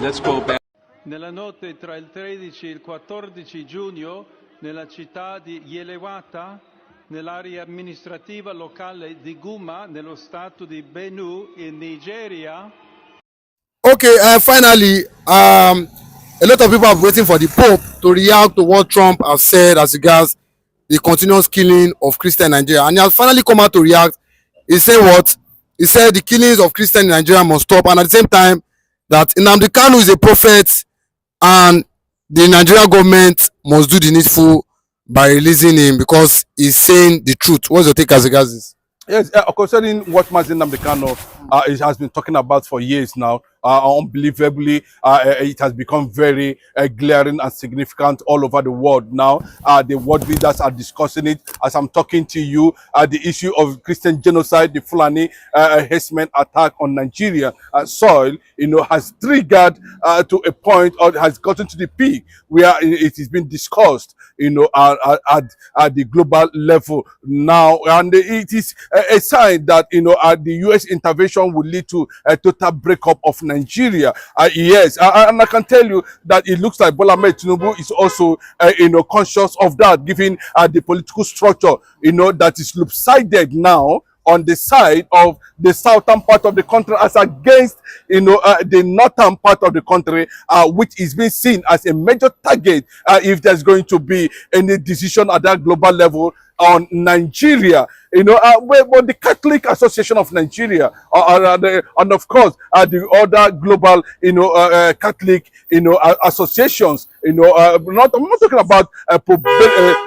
Let's go back. Nella notte tra il 13 e il 14 giugno, nella città di Yelewata, nell'area amministrativa locale di Guma, nello stato di Benue, in Nigeria. Okay, finally, a lot of people are waiting for the Pope to react to what Trump has said as regards the continuous killing of Christians in Nigeria. And he has finally come out to react. He said what? He said the killings of Christians in Nigeria must stop. And at the same time, that Nnamdi Kanu is a prophet and the Nigerian government must do the needful by releasing him because he's saying the truth. What's your take as regards this? Yes, concerning what Nnamdi Kanu it has been talking about for years now, unbelievably, it has become very glaring and significant all over the world now. The world leaders are discussing it as I'm talking to you. The issue of Christian genocide, the Fulani herdsmen attack on Nigeria soil, has triggered to a point, or has gotten to the peak where it is being discussed, at the global level now, and it is a sign that the U.S. intervention will lead to a total breakup of Nigeria. Yes, and I can tell you that it looks like Bola Ahmed Tinubu is also conscious of that, given the political structure that is lopsided now on the side of the southern part of the country as against the northern part of the country, which is being seen as a major target if there's going to be any decision at that global level on Nigeria. But the Catholic Association of Nigeria, and of course the other global Catholic associations, I'm not talking about Pope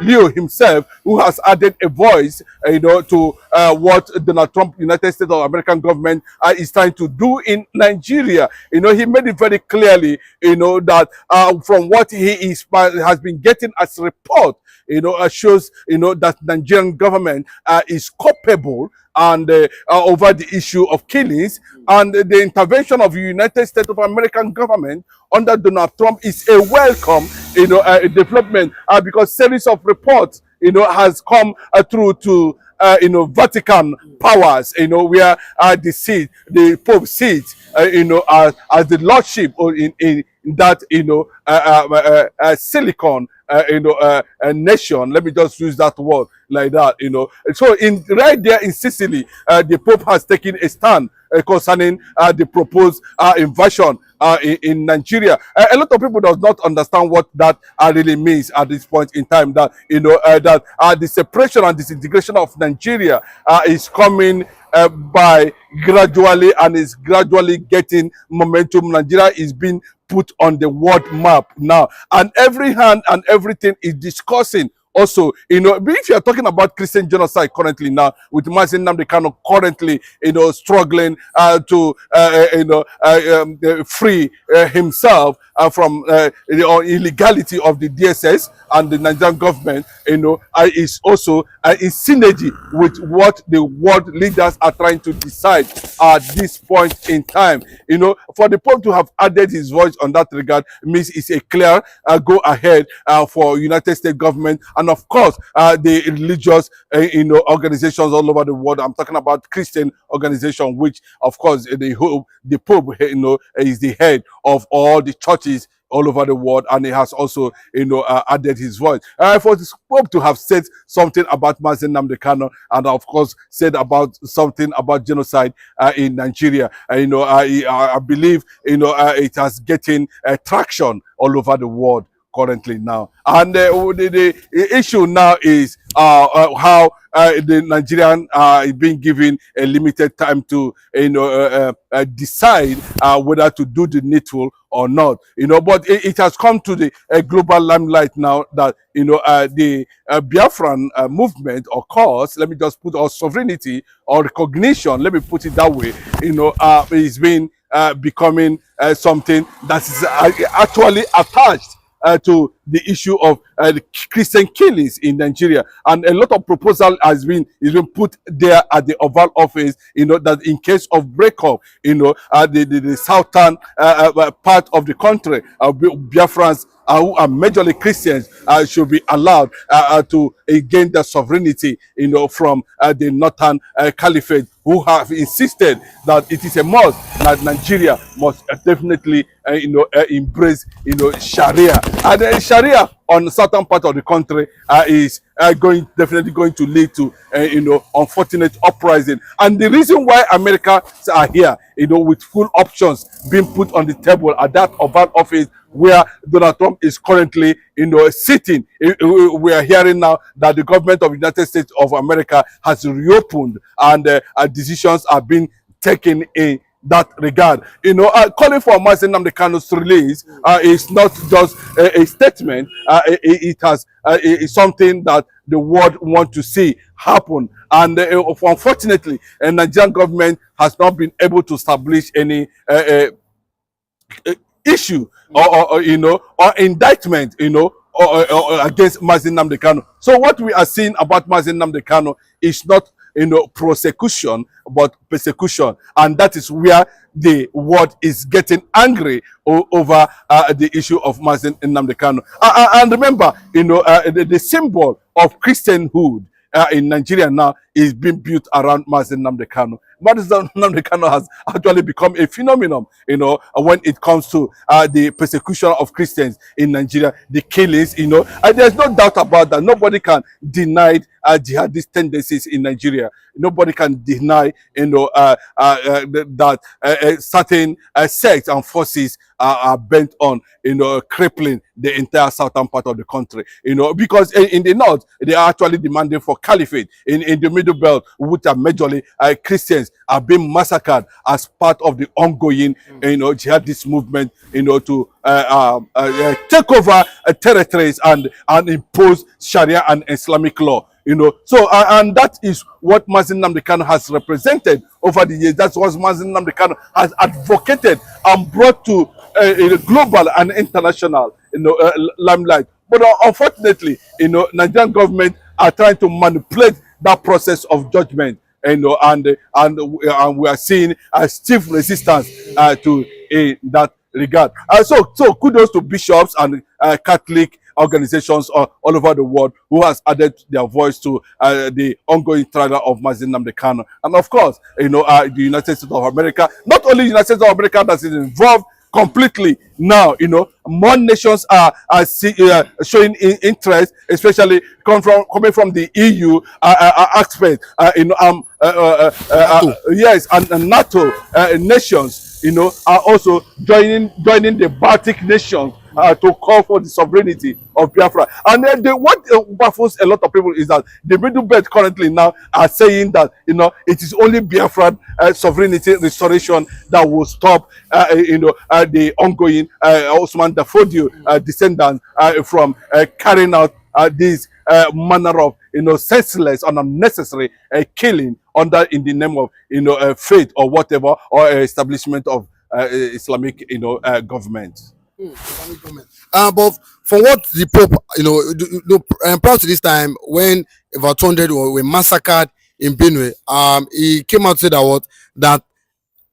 Leo himself, who has added a voice to what Donald Trump, United States of American government is trying to do in Nigeria. He made it very clearly that from what he has been getting as report, shows that Nigerian government is culpable and over the issue of killings, and the intervention of the United States of American government under Donald Trump is a welcome development, because series of reports has come through to Vatican powers, where the Pope sits, as the lordship in that silicon nation. Let me just use that word like that. So right there in Sicily, the Pope has taken a stand concerning the proposed invasion in Nigeria. A lot of people does not understand what that really means at this point in time. That that the separation and disintegration of Nigeria is coming by gradually, and is gradually getting momentum. Nigeria is being put on the world map now, and every hand and everything is discussing. Also, if you are talking about Christian genocide currently now, with Nnamdi Kanu currently, struggling to, free himself from the illegality of the DSS and the Nigerian government, is also in synergy with what the world leaders are trying to decide at this point in time. For the Pope to have added his voice on that regard means it's a clear go ahead for United States government, and of course the religious organizations all over the world. I'm talking about Christian organization, which of course the Pope is the head of all the churches all over the world, and he has also added his voice. For the Pope to have said something about Nnamdi Kanu, and of course said about something about genocide in Nigeria, I believe it has getting traction all over the world currently now. And the issue now is how the Nigerian is being given a limited time to decide whether to do the needful or not. But it has come to the global limelight now that the Biafran movement or cause, let me just put, or sovereignty or recognition, let me put it that way, is being becoming something that is actually attached to the issue of the Christian killings in Nigeria, and a lot of proposal has been put there at the Oval Office. That in case of breakup, the southern part of the country, Biafrans who are majorly Christians should be allowed to gain their sovereignty, from the northern caliphate, who have insisted that it is a must that Nigeria must definitely, embrace, Sharia. And Sharia on certain part of the country is definitely going to lead to, unfortunate uprising. And the reason why Americans are here, with full options being put on the table at that Oval Office where Donald Trump is currently, sitting. We are hearing now that the government of the United States of America has reopened, and decisions are being taken in that regard. Calling for Nnamdi Kanu's release is not just a statement. It's something that the world want to see happen. And unfortunately, the Nigerian government has not been able to establish any issue or indictment, or against Nnamdi Kanu. So what we are seeing about Nnamdi Kanu is not, prosecution, but persecution, and that is where the world is getting angry over the issue of Nnamdi Kanu. And remember, the symbol of Christianhood in Nigeria now is being built around Nnamdi Kanu. Nnamdi Kanu has actually become a phenomenon, when it comes to the persecution of Christians in Nigeria, the killings, and there's no doubt about that. Nobody can deny jihadist tendencies in Nigeria. Nobody can deny, that certain sects and forces are bent on, crippling the entire southern part of the country. Because in the north, they are actually demanding for caliphate. In the middle belt, which are majorly Christians, are being massacred as part of the ongoing, jihadist movement, to take over territories and impose Sharia and Islamic law. So and that is what Nnamdi Kanu has represented over the years. That's what Nnamdi Kanu has advocated and brought to global and international, limelight. But unfortunately, Nigerian government are trying to manipulate that process of judgment, and we are seeing a stiff resistance to that regard. So kudos to bishops and Catholic organizations all over the world who has added their voice to the ongoing trial of Nnamdi Kanu. And of course, the United States of America, not only the United States of America that is involved completely now, more nations are showing interest, especially coming from the EU aspect, yes, and NATO nations, are also joining the Baltic nations to call for the sovereignty of Biafra. And then what baffles a lot of people is that the middle belt currently now are saying that it is only Biafran sovereignty restoration that will stop the ongoing Osman Dafodio descendants from carrying out this manner of senseless and unnecessary killing in the name of faith or whatever, or establishment of Islamic government. But from what the Pope, prior to this time, when about 200 were massacred in Benue, he came out to say that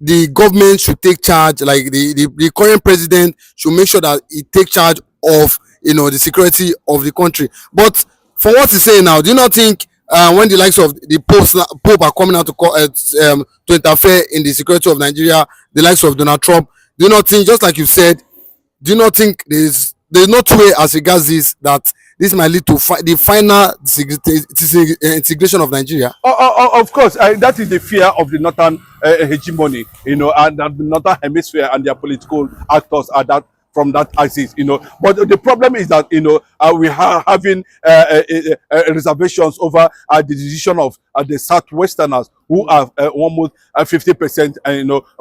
the government should take charge, like the current president should make sure that he take charge of the security of the country. But from what he's saying now, do you not think when the likes of the Pope are coming out to interfere in the security of Nigeria, the likes of Donald Trump, do you not think, just like you said, do you not think there's not way as regards this, that this might lead to the final integration of Nigeria? Of course, that is the fear of the northern hegemony, and the northern hemisphere and their political actors are that from that axis, But the problem is that, we are having reservations over the decision of the Southwesterners, who are almost 50%,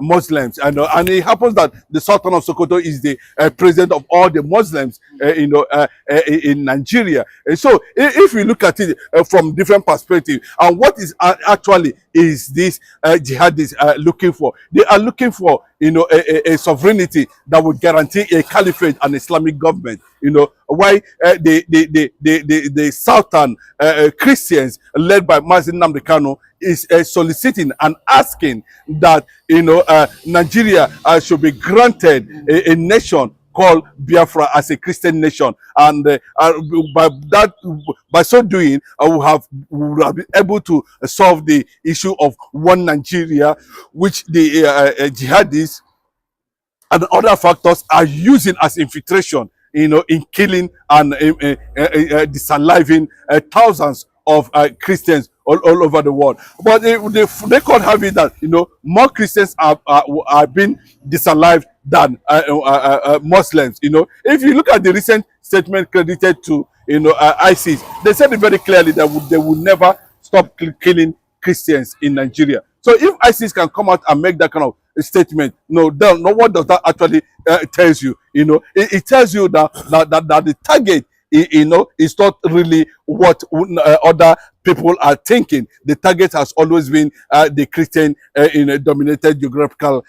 Muslims, and it happens that the Sultan of Sokoto is the president of all the Muslims in Nigeria. And so, if we look at it from different perspectives, and what is actually is this jihadists looking for? They are looking for a sovereignty that would guarantee a caliphate and Islamic government. Why the southern Christians led by Nnamdi Kanu is soliciting and asking that Nigeria should be granted a nation called Biafra as a Christian nation, and by so doing, we will have been able to solve the issue of one Nigeria, which the jihadists and other factors are using as infiltration, in killing and disaliving thousands of Christians all over the world. But they can't have it that more Christians are being disalived than Muslims. If you look at the recent statement credited to ISIS, they said it very clearly that they will never stop killing Christians in Nigeria. So if ISIS can come out and make that kind of statement, what does that actually tells you? It tells you that the target is not really what other people are thinking. The target has always been the Christian in a dominated geographical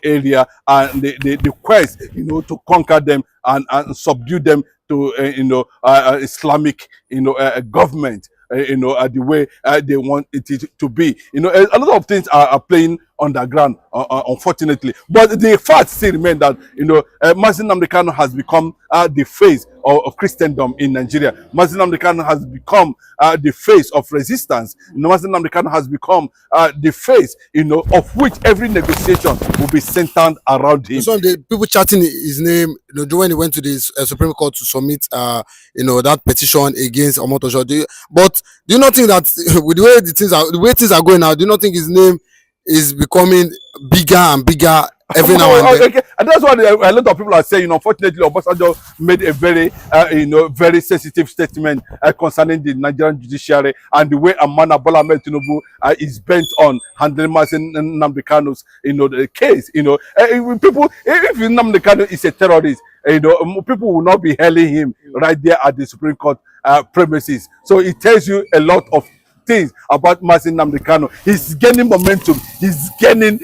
area, and the quest to conquer them and subdue them to Islamic government. The way they want it to be. A lot of things are playing underground, unfortunately. But the fact still remains that Nnamdi Kanu has become the face of Christendom in Nigeria. Nnamdi Kanu has become the face of resistance. Nnamdi Kanu has become the face, of which every negotiation will be centered around him. Some of the people chatting his name, when he went to the Supreme Court to submit, that petition against Omotosho. But do you not think that with the way things are going now, do you not think his name is becoming bigger and bigger every now and then? Okay. And that's what a lot of people are saying. Unfortunately, Obasanjo made a very, very sensitive statement concerning the Nigerian judiciary and the way Amana Bola Ahmed Tinubu is bent on handling Nnamdi Kanu's, the case. People, if Nnamdi Kanu is a terrorist, people will not be hailing him right there at the Supreme Court premises. So it tells you a lot of things about Nnamdi Kanu. He's gaining momentum. He's gaining,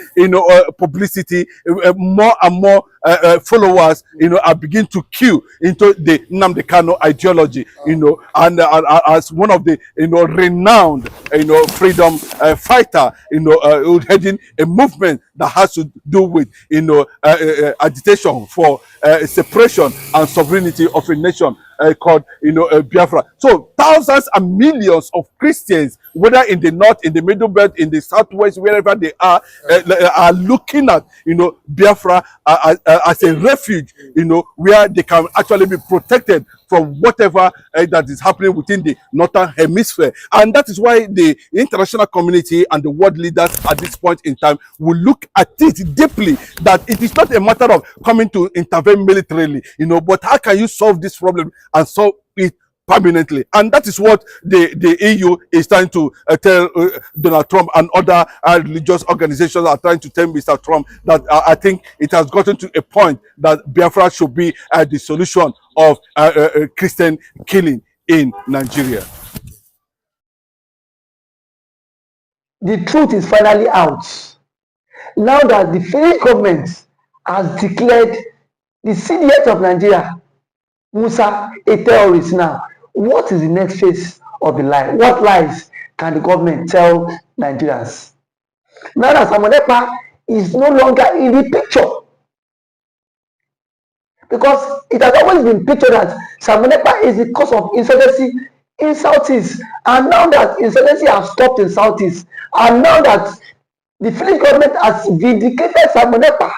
publicity. More and more followers, are beginning to queue into the Nnamdi Kanu ideology. And as one of the, renowned, freedom fighter, heading a movement that has to do with, agitation for separation and sovereignty of a nation. Called Biafra. So thousands and millions of Christians, whether in the north, in the middle belt, in the southwest, wherever they are looking at Biafra as a refuge, where they can actually be protected from whatever that is happening within the northern hemisphere. And that is why the international community and the world leaders at this point in time will look at it deeply, that it is not a matter of coming to intervene militarily, but how can you solve this problem and solve it permanently? And that is what the EU is trying to tell Donald Trump, and other religious organizations are trying to tell Mr. Trump that I think it has gotten to a point that Biafra should be the solution of Christian killing in Nigeria. The truth is finally out. Now that the Finnish government has declared the CDS of Nigeria, Musa, a terrorist now, what is the next phase of the lie? What lies can the government tell Nigerians? Now that Samonepa is no longer in the picture, because it has always been pictured that Samonepa is the cause of insurgency in Southeast, and now that insurgency has stopped in Southeast, and now that the Finnish government has vindicated Samonepa,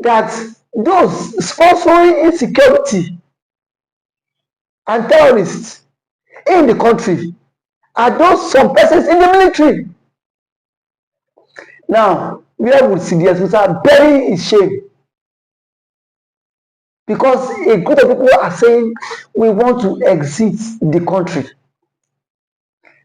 that those sponsoring insecurity and terrorists in the country are those some persons in the military. Now, where would CDS Musa bury his shame? Because a group of people are saying we want to exit the country.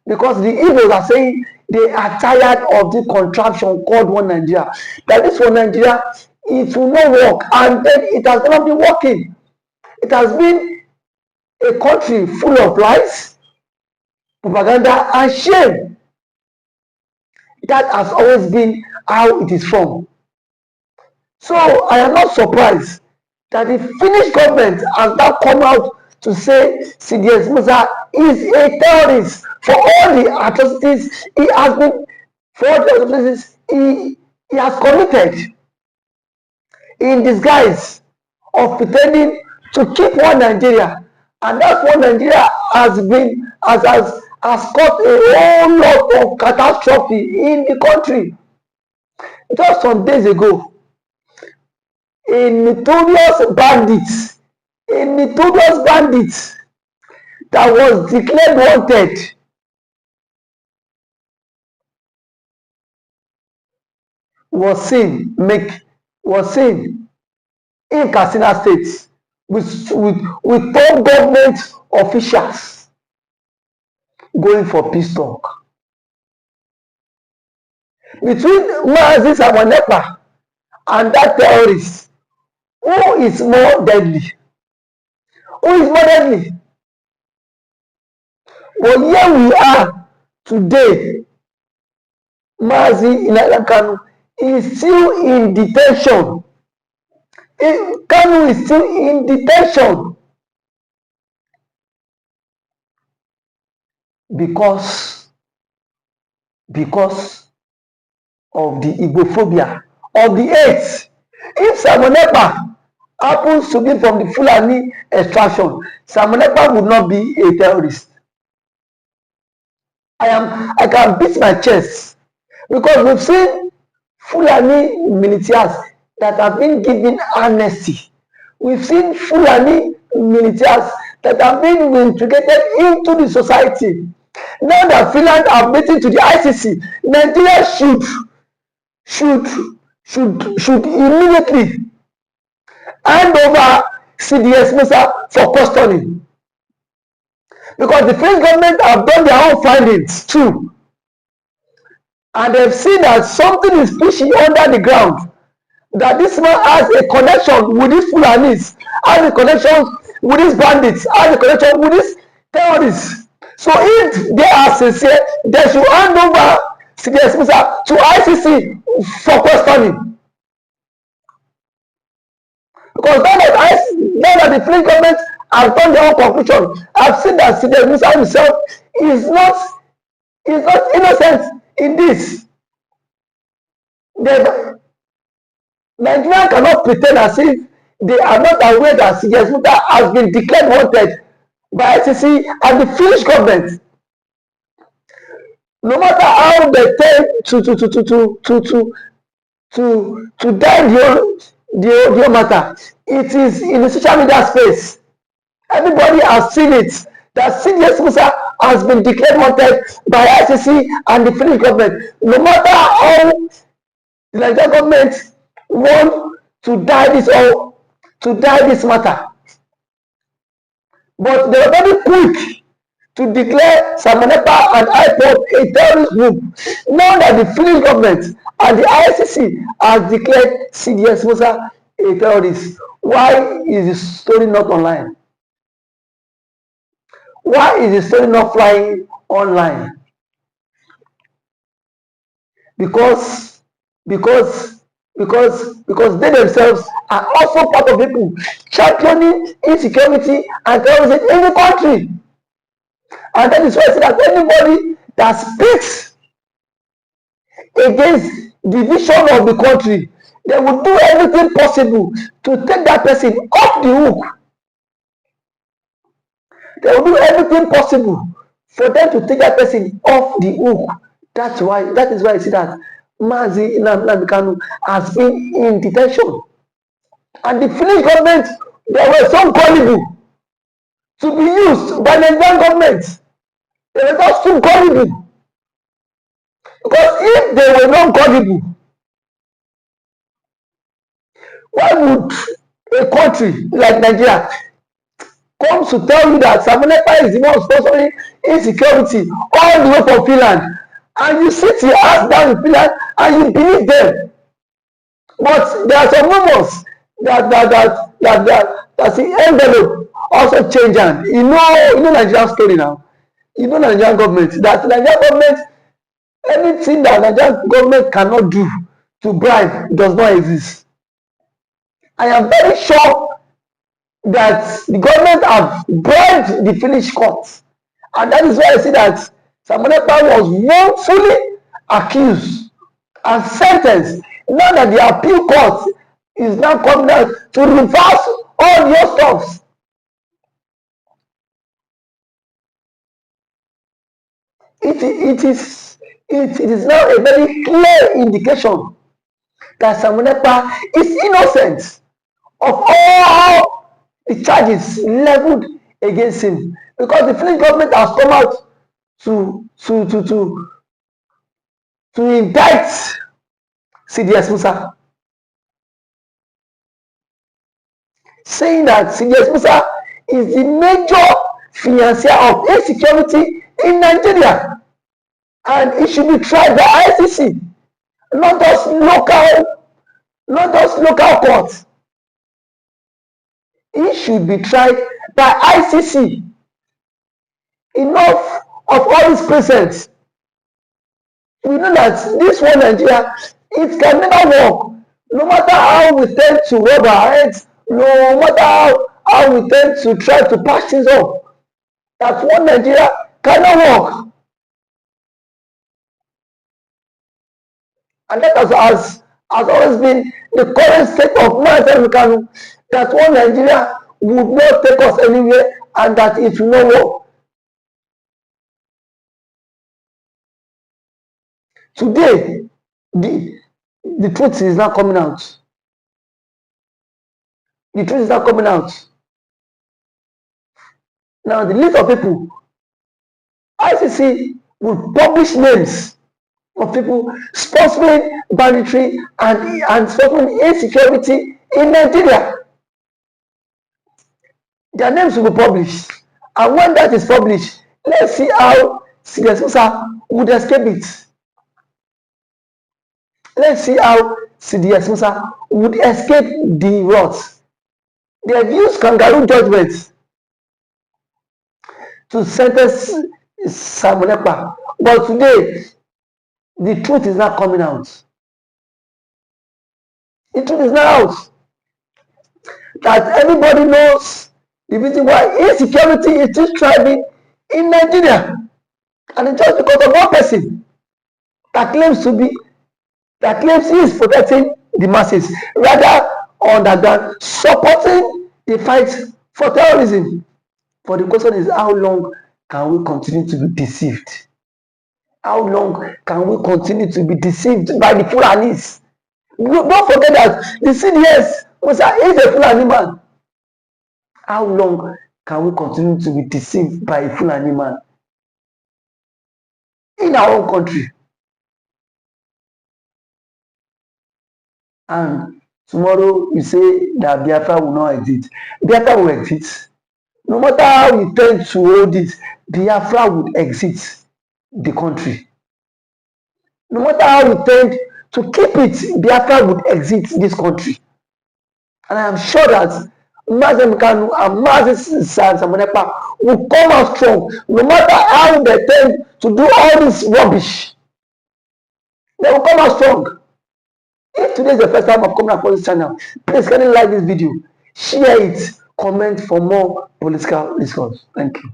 Because the Igbos are saying they are tired of the contraption called One Nigeria. That this One Nigeria, it will not work, and then it has not been working. It has been a country full of lies, propaganda, and shame. That has always been how it is from. So I am not surprised that the Finnish government has now come out to say CDS Musa is a terrorist for all the atrocities he has been, for all the atrocities he has committed in disguise of pretending to keep one Nigeria, and that one Nigeria has caused a whole lot of catastrophe in the country. Just some days ago, a notorious bandit that was declared wanted was seen in Katsina State with top government officials going for peace talk. Between Mazi Samonepa and that terrorist, who is more deadly? Well, here we are today. Mazi Nnamdi Kanu is still in detention. Kanu is still in detention because of the Igbophobia, of the hate. If Samonepa happens to be from the Fulani extraction, Samonepa would not be a terrorist. I can beat my chest because we've seen Fulani militias that have been given amnesty. We've seen Fulani militias that have been integrated into the society. Now that Finland are waiting to the ICC, Nigeria should immediately hand over CDS Musa for custody, because the French government have done their own findings too, and they've seen that something is pushing under the ground, that this man has a connection with these Fulanis, has a connection with these bandits, has a connection with these terrorists. So if they are sincere, they should hand over CDS Musa to ICC for questioning. Because now that the French government has done their own conclusion, I've seen that CDS Musa himself is not innocent in this. Nigeria cannot pretend as if they are not aware that CDS Musa has been declared wanted by ICC and the Finnish government. No matter how they tend to die the matter, it is in the social media space. Everybody has seen it, that CDS Musa has been declared wanted by ICC and the Finnish government. No matter how the Nigerian government want to die this matter, but they are very quick to declare Samonepa and IPOB a terrorist group. Now that the Finnish government and the ICC has declared CDS Musa a terrorist, why is the story not online? Why is the story not flying online? Because they themselves are also part of people championing insecurity and terrorism in the country. And that is why I say that anybody that speaks against the vision of the country, they will do everything possible to take that person off the hook. They will do everything possible for them to take that person off the hook. That is why I see that Mazi Nnamdi Kanu has been in detention. And the Finnish government, they were so gullible to be used by the Nigerian government. They were just too gullible. Because if they were not gullible, why would a country like Nigeria come to tell you that Samonepa is the one sponsoring insecurity all the way from Finland, and you sit your ass down in Finland and you believe them? But there are some rumors that the envelope also change hand. You know Nigerian story now. You know Nigerian government, that Nigerian government, anything that Nigerian government cannot do to bribe does not exist. I am very sure that the government have bribed the Finnish court, and that is why I see that Samonepa was wrongfully accused and sentenced. Now that the appeal court is now coming out to reverse all your stuffs. It is now a very clear indication that Samonepa is innocent of all the charges leveled against him, because the Finnish government has come out to indict CDS Musa, saying that CDS Musa is the major financier of insecurity in Nigeria, and it should be tried by ICC, not just local courts. It should be tried by ICC. Enough of all these presents. We know that this one Nigeria, it can never work. No matter how we tend to rub our heads, no matter how we tend to try to patch things up, that one Nigeria cannot work. And that has always been the current state of Nnamdi Kanu, that one Nigeria would not take us anywhere, and that it will not work. Today, the truth is not coming out. The truth is not coming out. Now, the list of people, ICC will publish names of people sponsoring banditry and sponsoring insecurity in Nigeria. Their names will be published. And when that is published, let's see how CDS Musa would escape it. Let's see how CDS Musa would escape the wrath. They have used kangaroo judgments to sentence Samonepa, but today the truth is not coming out. The truth is not out. That everybody knows the reason why insecurity is still thriving in Nigeria, and it's just because of one person that claims he is protecting the masses, rather than supporting the fight for terrorism. But the question is, how long can we continue to be deceived? How long can we continue to be deceived by the Fulanis? Don't forget that the CDS is a Fulani man. How long can we continue to be deceived by a Fulani man in our own country? And tomorrow you say that Biafra will not exist. Biafra will exist. No matter how you tend to hold it, Biafra would exit the country. No matter how you tend to keep it, Biafra would exit this country. And I am sure that Nnamdi Kanu and Samonepa will come out strong, no matter how they tend to do all this rubbish. They will come out strong. If today is the first time of coming across this channel, please kindly like this video, share it, comment for more political discourse. Thank you.